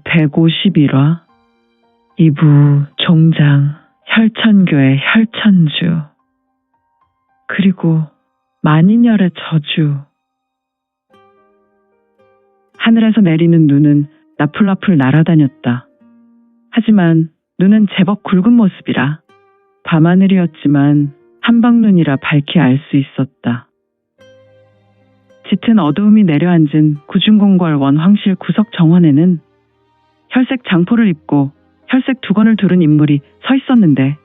제151화 2부 종장 혈천교의 혈천주 그리고 만인열의 저주. 하늘에서 내리는 눈은 나풀나풀 날아다녔다. 하지만 눈은 제법 굵은 모습이라 밤하늘이었지만 한방눈이라 밝히 알 수 있었다. 짙은 어두움이 내려앉은 구중궁궐 원황실 구석 정원에는 혈색 장포를 입고 혈색 두건을 두른 인물이 서 있었는데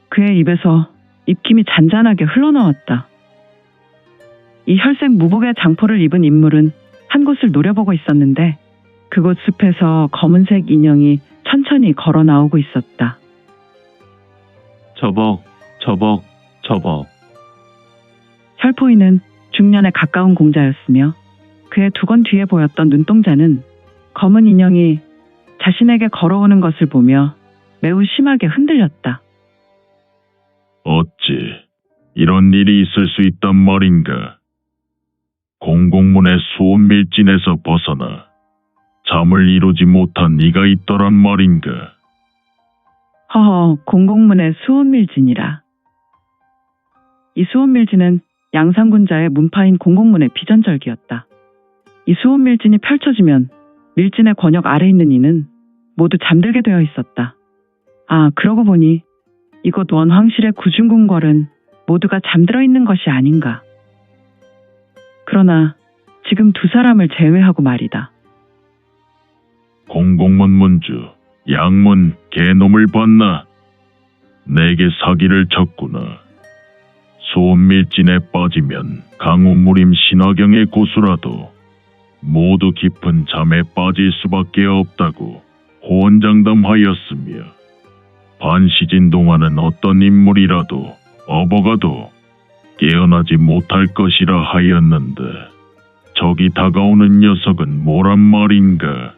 그의 입에서 입김이 잔잔하게 흘러나왔다. 이 혈색 무복의 장포를 입은 인물은 한 곳을 노려보고 있었는데 그곳 숲에서 검은색 인형이 천천히 걸어 나오고 있었다. 저벅. 혈포이는 중년에 가까운 공자였으며 그의 두건 뒤에 보였던 눈동자는 검은 인형이 자신에게 걸어오는 것을 보며 매우 심하게 흔들렸다. 어찌 이런 일이 있을 수 있단 말인가? 공공문의 수온밀진에서 벗어나 잠을 이루지 못한 이가 있더란 말인가? 허허, 공공문의 수온밀진이라. 이 수온밀진은 양상군자의 문파인 공공문의 비전절기였다. 이 수온밀진이 펼쳐지면 밀진의 권역 아래 있는 이는 모두 잠들게 되어 있었다. 아, 그러고 보니 이곳 원황실의 구중궁궐은 모두가 잠들어 있는 것이 아닌가. 그러나 지금 두 사람을 제외하고 말이다. 공공문 문주, 양문 개놈을 봤나? 내게 사기를 쳤구나. 수온밀진에 빠지면 강우무림 신화경의 고수라도 모두 깊은 잠에 빠질 수밖에 없다고 호언장담하였으며 반시진 동안은 어떤 인물이라도 업어가도 깨어나지 못할 것이라 하였는데 저기 다가오는 녀석은 뭐란 말인가?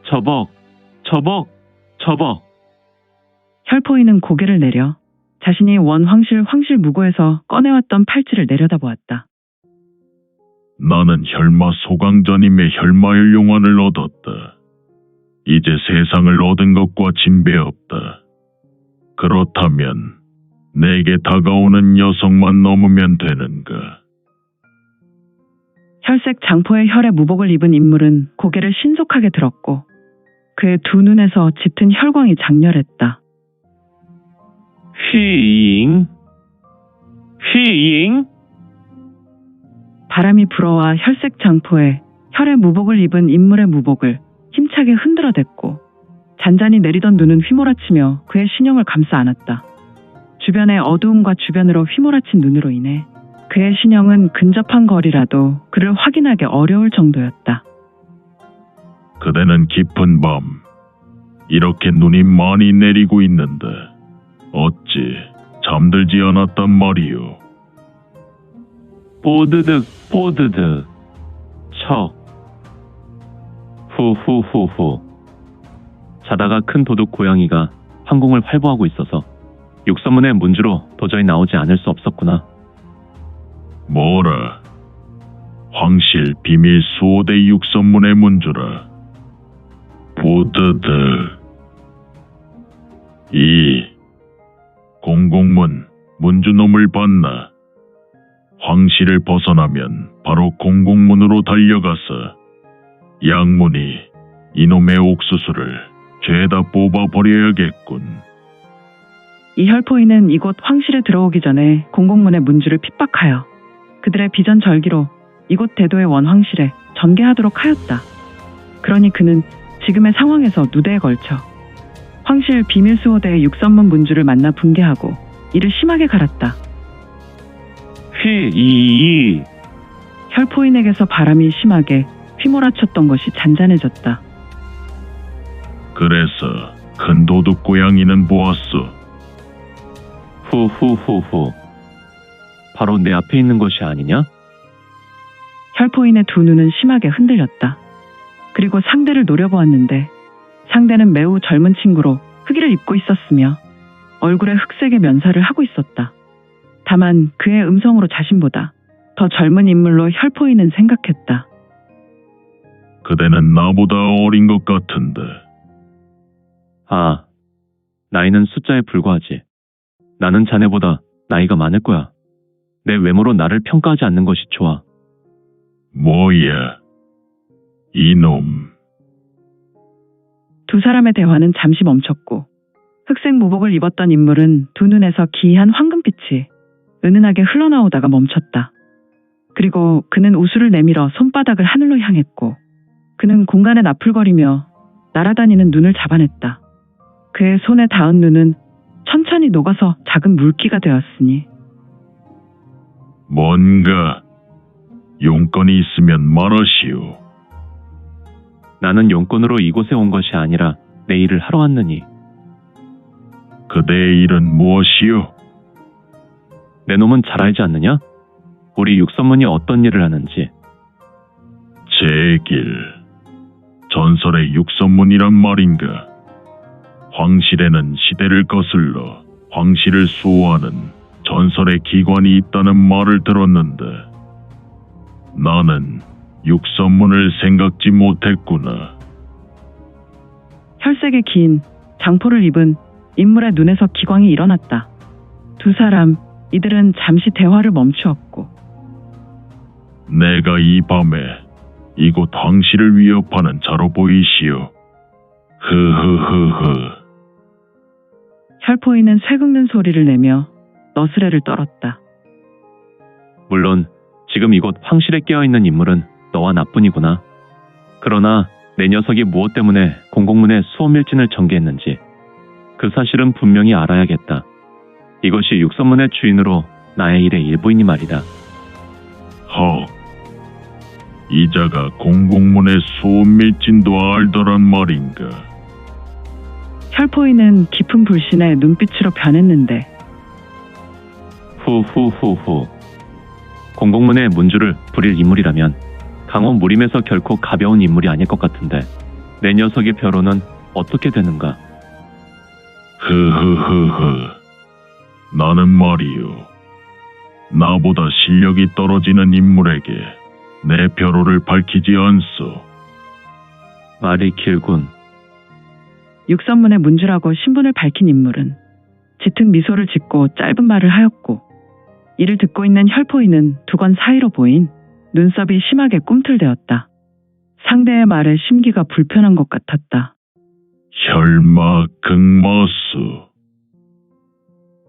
저벅. 혈포이는 고개를 내려 자신이 원황실 황실무고에서 꺼내왔던 팔찌를 내려다보았다. 나는 혈마 소강전임의 혈마혈 용환을 얻었다. 이제 세상을 얻은 것과 진배없다. 그렇다면 내게 다가오는 녀석만 넘으면 되는가? 혈색 장포의 혈의 무복을 입은 인물은 고개를 신속하게 들었고 그의 두 눈에서 짙은 혈광이 장렬했다. 휘잉. 바람이 불어와 혈색 장포에 혈의 무복을 입은 인물의 무복을 힘차게 흔들어댔고 잔잔히 내리던 눈은 휘몰아치며 그의 신형을 감싸 안았다. 주변의 어두움과 주변으로 휘몰아친 눈으로 인해 그의 신형은 근접한 거리라도 그를 확인하기 어려울 정도였다. 그대는 깊은 밤 이렇게 눈이 많이 내리고 있는데 어찌 잠들지 않았단 말이오? 뽀드득. 척. 후후후후. 자다가 큰 도둑 고양이가 황궁을 활보하고 있어서 육선문의 문주로 도저히 나오지 않을 수 없었구나. 뭐라? 황실 비밀 수호대 육선문의 문주라. 보드드. 이 공공문 문주놈을 봤나? 황실을 벗어나면 바로 공공문으로 달려가서 양문이 이놈의 옥수수를 죄다 뽑아버려야겠군. 이 혈포이는 이곳 황실에 들어오기 전에 공공문의 문주를 핍박하여 그들의 비전절기로 이곳 대도의 원황실에 전개하도록 하였다. 그러니 그는 지금의 상황에서 누대에 걸쳐 황실 비밀수호대의 육선문 문주를 만나 붕괴하고 이를 심하게 갈았다. 혈포인에게서 바람이 심하게 휘몰아쳤던 것이 잔잔해졌다. 그래서 큰 도둑 고양이는 보았소. 후후후후. 바로 내 앞에 있는 것이 아니냐? 혈포인의 두 눈은 심하게 흔들렸다. 그리고 상대를 노려보았는데 상대는 매우 젊은 친구로 흑의를 입고 있었으며 얼굴에 흑색의 면사를 하고 있었다. 다만 그의 음성으로 자신보다 더 젊은 인물로 혈포이는 생각했다. 그대는 나보다 어린 것 같은데. 아, 나이는 숫자에 불과하지. 나는 자네보다 나이가 많을 거야. 내 외모로 나를 평가하지 않는 것이 좋아. 뭐야, 이놈. 두 사람의 대화는 잠시 멈췄고 흑색 무복을 입었던 인물은 두 눈에서 기이한 황금빛이 은은하게 흘러나오다가 멈췄다. 그리고 그는 우수를 내밀어 손바닥을 하늘로 향했고 그는 공간에 나풀거리며 날아다니는 눈을 잡아냈다. 그의 손에 닿은 눈은 천천히 녹아서 작은 물기가 되었으니 뭔가 용건이 있으면 말하시오. 나는 용건으로 이곳에 온 것이 아니라 내 일을 하러 왔느니. 그대의 일은 무엇이오? 내 놈은 잘 알지 않느냐? 우리 육선문이 어떤 일을 하는지. 제길, 전설의 육선문이란 말인가? 황실에는 시대를 거슬러 황실을 수호하는 전설의 기관이 있다는 말을 들었는데 나는 육선문을 생각지 못했구나. 혈색의 긴 장포를 입은 인물의 눈에서 기광이 일어났다. 두 사람, 이들은 잠시 대화를 멈추었고 내가 이 밤에 이곳 황실을 위협하는 자로 보이시오. 흐흐흐흐. 혈포이는 쇠긁는 소리를 내며 너스레를 떨었다. 물론 지금 이곳 황실에 깨어있는 인물은 너와 나뿐이구나. 그러나 내 녀석이 무엇 때문에 공공문에 수호밀진을 전개했는지 그 사실은 분명히 알아야겠다. 이것이 육선문의 주인으로 나의 일의 일부이니 말이다. 헉, 이자가 공공문의 수호밀진도 알더란 말인가? 혈포이는 깊은 불신에 눈빛으로 변했는데 후후후후. 공공문의 문주를 부릴 인물이라면 강호 무림에서 결코 가벼운 인물이 아닐 것 같은데 내 녀석의 벼로는 어떻게 되는가? 흐흐흐흐. 나는 말이요. 나보다 실력이 떨어지는 인물에게 내 벼로를 밝히지 않소. 말이 길군. 육선문의 문주라고 신분을 밝힌 인물은 짙은 미소를 짓고 짧은 말을 하였고 이를 듣고 있는 혈포이는 두건 사이로 보인 눈썹이 심하게 꿈틀대었다. 상대의 말에 심기가 불편한 것 같았다. 혈마 극마수.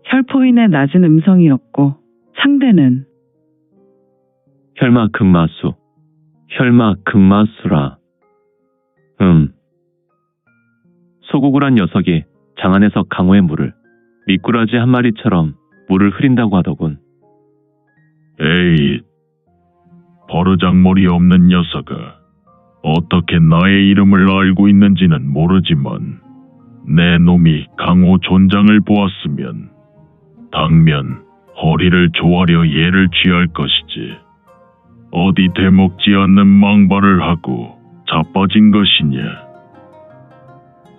혈포인의 낮은 음성이었고 상대는 혈마 극마수. 혈마 극마수라. 소구구란 녀석이 장안에서 강호의 물을 미꾸라지 한 마리처럼 물을 흐린다고 하더군. 에이, 버르장머리 없는 녀석아. 어떻게 나의 이름을 알고 있는지는 모르지만 내 놈이 강호 존장을 보았으면 당면 허리를 조아려 예를 취할 것이지. 어디 되먹지 않는 망발을 하고 자빠진 것이냐.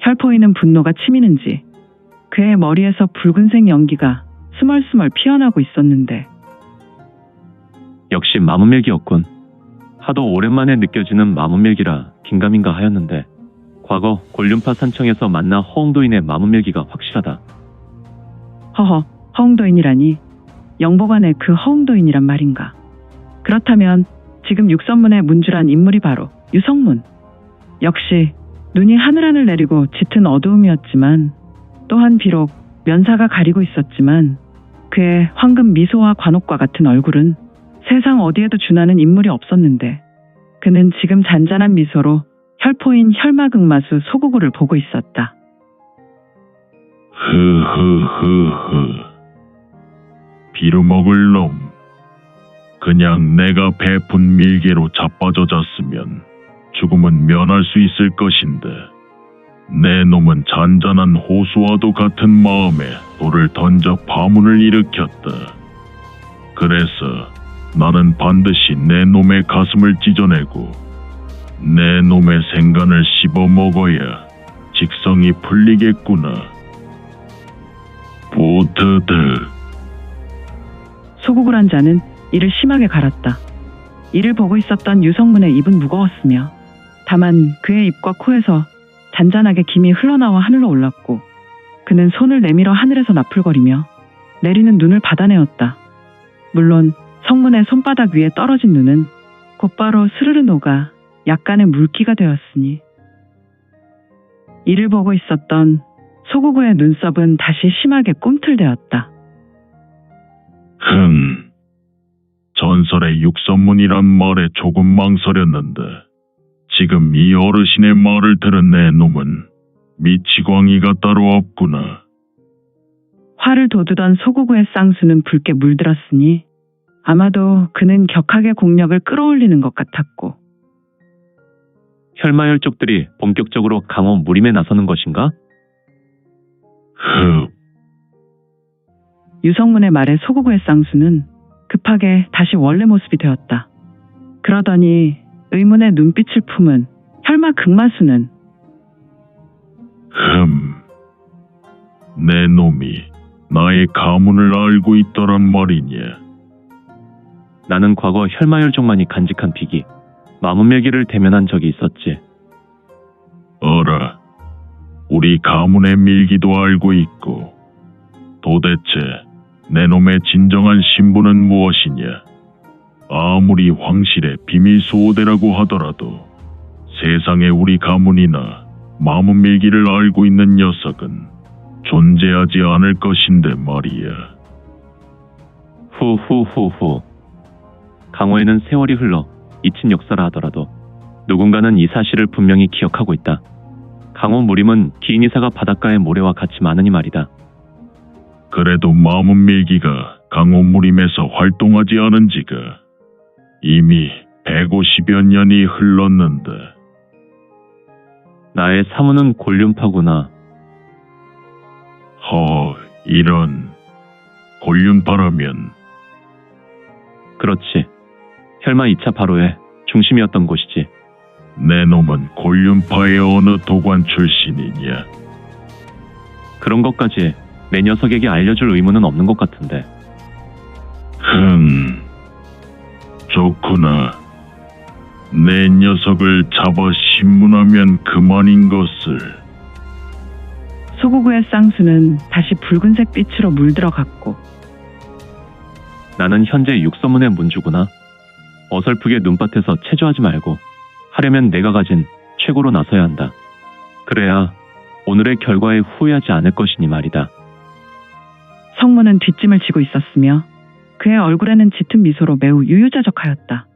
혈포이는 분노가 치미는지 그의 머리에서 붉은색 연기가 스멀스멀 피어나고 있었는데 역시 마문밀기였군. 하도 오랜만에 느껴지는 마문밀기라 긴가민가 하였는데 과거 골륜파 산청에서 만나 허웅도인의 마문밀기가 확실하다. 허허, 허웅도인이라니. 영보관의 그 허웅도인이란 말인가. 그렇다면 지금 육선문의 문주란 인물이 바로 유성문. 역시 눈이 하늘하늘 내리고 짙은 어두움이었지만 또한 비록 면사가 가리고 있었지만 그의 황금 미소와 관옥과 같은 얼굴은 세상 어디에도 준하는 인물이 없었는데 그는 지금 잔잔한 미소로 혈포인 혈마극마수 소구구를 보고 있었다. 흐흐흐흐. 비루먹을 놈. 그냥 내가 베푼 밀개로 자빠져 잤으면 죽음은 면할 수 있을 것인데 내 놈은 잔잔한 호수와도 같은 마음에 돌을 던져 파문을 일으켰다. 그래서 나는 반드시 내 놈의 가슴을 찢어내고 내 놈의 생간을 씹어 먹어야 직성이 풀리겠구나. 보트드. 소구구란 자는 이를 심하게 갈았다. 이를 보고 있었던 유성문의 입은 무거웠으며 다만 그의 입과 코에서 잔잔하게 김이 흘러나와 하늘로 올랐고 그는 손을 내밀어 하늘에서 나풀거리며 내리는 눈을 받아내었다. 물론 성문의 손바닥 위에 떨어진 눈은 곧바로 스르르 녹아 약간의 물기가 되었으니 이를 보고 있었던 소구구의 눈썹은 다시 심하게 꿈틀대었다. 전설의 육선문이란 말에 조금 망설였는데 지금 이 어르신의 말을 들은 내 놈은 미치광이가 따로 없구나. 화를 돋우던 소구구의 쌍수는 붉게 물들었으니 아마도 그는 격하게 공력을 끌어올리는 것 같았고 혈마혈족들이 본격적으로 강호 무림에 나서는 것인가? 유성문의 말에 소구구의 쌍수는 급하게 다시 원래 모습이 되었다. 그러더니 의문의 눈빛을 품은 혈마 극마수는 내 놈이 나의 가문을 알고 있더란 말이냐. 나는 과거 혈마혈족만이 간직한 비기, 마문밀기를 대면한 적이 있었지. 어라, 우리 가문의 밀기도 알고 있고 도대체 내 놈의 진정한 신분은 무엇이냐. 아무리 황실의 비밀 수호대라고 하더라도 세상에 우리 가문이나 마문밀기를 알고 있는 녀석은 존재하지 않을 것인데 말이야. 후후후후. 강호에는 세월이 흘러 잊힌 역사라 하더라도 누군가는 이 사실을 분명히 기억하고 있다. 강호 무림은 기인이사가 바닷가의 모래와 같이 많으니 말이다. 그래도 마문밀기가 강호무림에서 활동하지 않은 지가 이미 150여 년이 흘렀는데. 나의 사무는 골륜파구나. 이런 골륜파라면. 그렇지. 혈마 2차 바로의 중심이었던 곳이지. 내 놈은 골륜파의 어느 도관 출신이냐? 그런 것까지 내 녀석에게 알려줄 의무는 없는 것 같은데. 좋구나. 내 녀석을 잡아 신문하면 그만인 것을. 소구구의 쌍수는 다시 붉은색 빛으로 물들어갔고 나는 현재 육서문의 문주구나. 어설프게 눈밭에서 체조하지 말고 하려면 내가 가진 최고로 나서야 한다. 그래야 오늘의 결과에 후회하지 않을 것이니 말이다. 성문은 뒷짐을 지고 있었으며 그의 얼굴에는 짙은 미소로 매우 유유자적하였다.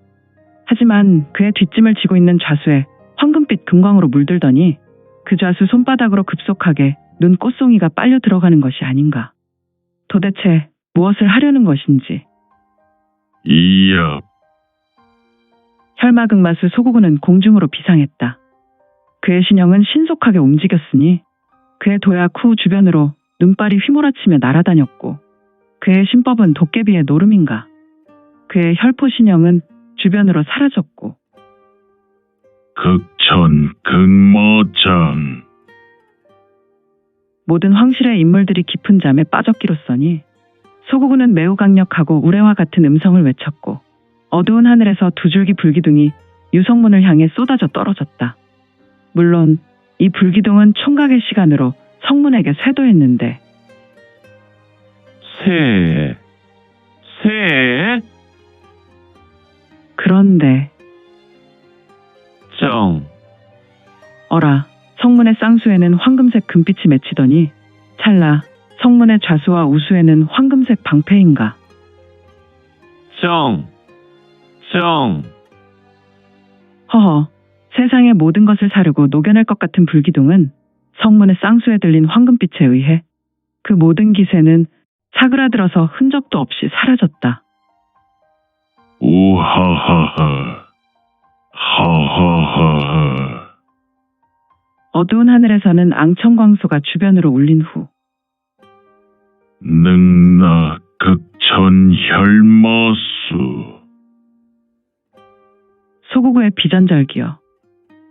하지만 그의 뒷짐을 지고 있는 좌수에 황금빛 금광으로 물들더니 그 좌수 손바닥으로 급속하게 눈 꽃송이가 빨려 들어가는 것이 아닌가. 도대체 무엇을 하려는 것인지. 이야. 혈마극마수 소구구는 공중으로 비상했다. 그의 신형은 신속하게 움직였으니 그의 도약 후 주변으로 눈발이 휘몰아치며 날아다녔고 그의 신법은 도깨비의 노름인가. 그의 혈포 신형은 주변으로 사라졌고 극천 극마장. 모든 황실의 인물들이 깊은 잠에 빠졌기로써니 소구구는 매우 강력하고 우레와 같은 음성을 외쳤고 어두운 하늘에서 두 줄기 불기둥이 유성문을 향해 쏟아져 떨어졌다. 물론 이 불기둥은 총각의 시간으로 성문에게 쇄도했는데 새. 그런데 어라, 성문의 쌍수에는 황금색 금빛이 맺히더니 찰나 성문의 좌수와 우수에는 황금색 방패인가. 허허, 세상의 모든 것을 사르고 녹여낼 것 같은 불기둥은 성문의 쌍수에 들린 황금빛에 의해 그 모든 기세는 사그라들어서 흔적도 없이 사라졌다. 우하하하. 하하하하. 어두운 하늘에서는 앙청광소가 주변으로 울린 후 능나 극천 혈마수. 소구구의 비전절기여.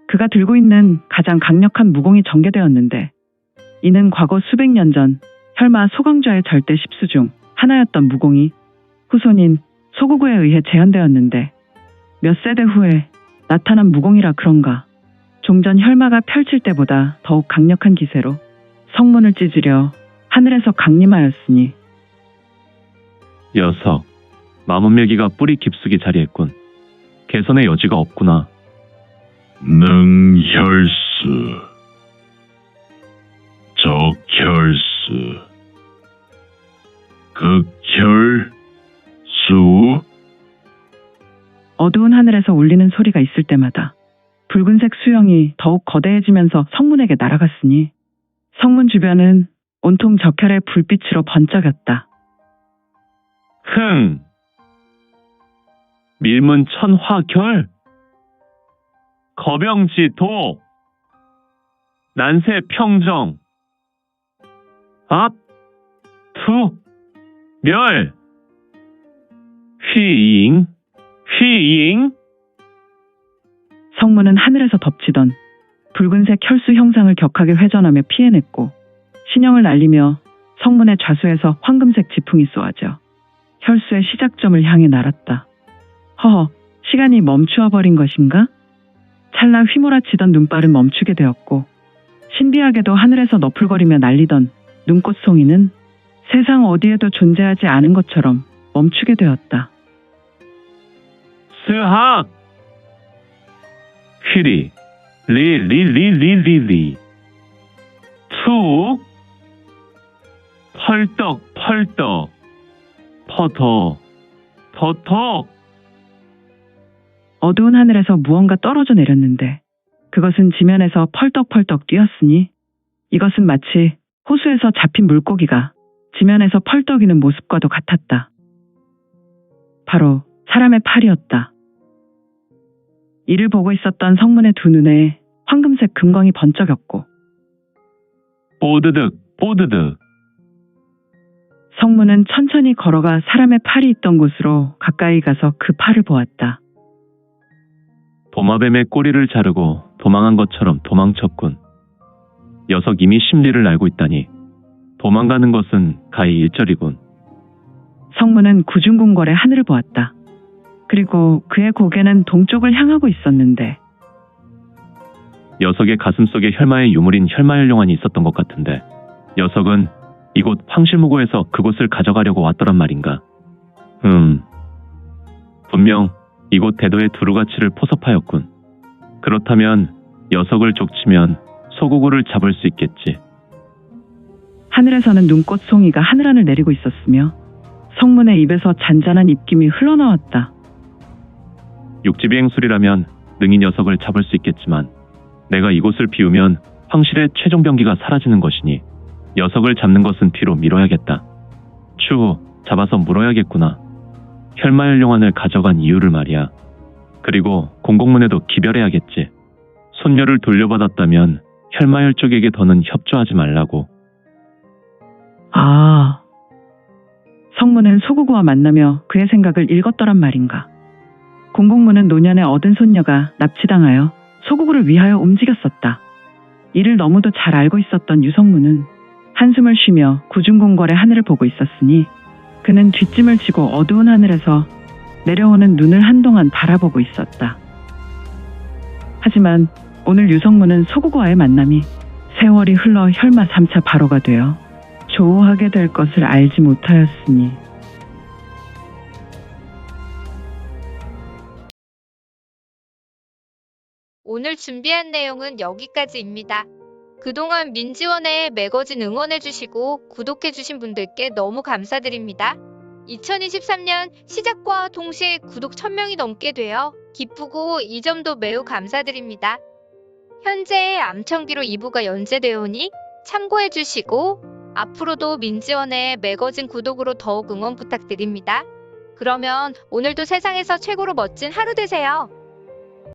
그가 들고 있는 가장 강력한 무공이 전개되었는데 이는 과거 수백 년 전 혈마 소강좌의 절대 10수 중 하나였던 무공이 후손인 소구구에 의해 재현되었는데 몇 세대 후에 나타난 무공이라 그런가. 종전 혈마가 펼칠 때보다 더욱 강력한 기세로 성문을 찢으려 하늘에서 강림하였으니 녀석, 마문밀기가 뿌리 깊숙이 자리했군. 개선의 여지가 없구나. 능혈수, 적혈수, 극혈수. 어두운 하늘에서 울리는 소리가 있을 때마다 붉은색 수영이 더욱 거대해지면서 성문에게 날아갔으니 성문 주변은 온통 적혈의 불빛으로 번쩍였다. 흥! 밀문 천화결? 거병지도! 난세 평정! 압! 투! 멸! 휘잉! 휘잉! 성문은 하늘에서 덮치던 붉은색 혈수 형상을 격하게 회전하며 피해냈고 신형을 날리며 성문의 좌수에서 황금색 지풍이 쏘아져 혈수의 시작점을 향해 날았다. 허허, 시간이 멈추어 버린 것인가? 찰나 휘몰아치던 눈발은 멈추게 되었고 신비하게도 하늘에서 너풀거리며 날리던 눈꽃송이는 세상 어디에도 존재하지 않은 것처럼 멈추게 되었다. 스학! 휘리! 리리리리리리! 툭! 펄떡 펄떡! 퍼터! 터터! 어두운 하늘에서 무언가 떨어져 내렸는데 그것은 지면에서 펄떡펄떡 뛰었으니 이것은 마치 호수에서 잡힌 물고기가 지면에서 펄떡이는 모습과도 같았다. 바로 사람의 팔이었다. 이를 보고 있었던 성문의 두 눈에 황금색 금광이 번쩍였고 뽀드득 뽀드득! 성문은 천천히 걸어가 사람의 팔이 있던 곳으로 가까이 가서 그 팔을 보았다. 도마뱀의 꼬리를 자르고 도망한 것처럼 도망쳤군. 녀석 이미 심리를 알고 있다니 도망가는 것은 가히 일절이군. 성문은 구중궁궐의 하늘을 보았다. 그리고 그의 고개는 동쪽을 향하고 있었는데 녀석의 가슴속에 혈마의 유물인 혈마혈룡안이 있었던 것 같은데 녀석은 이곳 황실무고에서 그곳을 가져가려고 왔더란 말인가. 분명 이곳 대도의 두루가치를 포섭하였군. 그렇다면 녀석을 족치면 소구구를 잡을 수 있겠지. 하늘에서는 눈꽃송이가 하늘하늘 내리고 있었으며 성문의 입에서 잔잔한 입김이 흘러나왔다. 육지비행술이라면 능히 녀석을 잡을 수 있겠지만 내가 이곳을 비우면 황실의 최종 병기가 사라지는 것이니 녀석을 잡는 것은 뒤로 미뤄야겠다. 추후 잡아서 물어야겠구나. 혈마혈룡안을 가져간 이유를 말이야. 그리고 공공문에도 기별해야겠지. 손녀를 돌려받았다면 혈마혈 쪽에게 더는 협조하지 말라고. 아, 성문은 소구구와 만나며 그의 생각을 읽었더란 말인가. 공공문은 노년에 얻은 손녀가 납치당하여 소구구를 위하여 움직였었다. 이를 너무도 잘 알고 있었던 유성문은 한숨을 쉬며 구중궁궐의 하늘을 보고 있었으니 그는 뒷짐을 지고 어두운 하늘에서 내려오는 눈을 한동안 바라보고 있었다. 하지만 오늘 유성문은 소구구와의 만남이 세월이 흘러 혈마 3차 바로가 되어 조우하게 될 것을 알지 못하였으니 오늘 준비한 내용은 여기까지입니다. 그동안 민지원에 매거진 응원해주시고 구독해주신 분들께 너무 감사드립니다. 2023년 시작과 동시에 구독 1000명이 넘게 되어 기쁘고 이 점도 매우 감사드립니다. 현재 암청기로 2부가 연재되어 오니 참고해주시고 앞으로도 민지원의 매거진 구독으로 더욱 응원 부탁드립니다. 그러면 오늘도 세상에서 최고로 멋진 하루 되세요.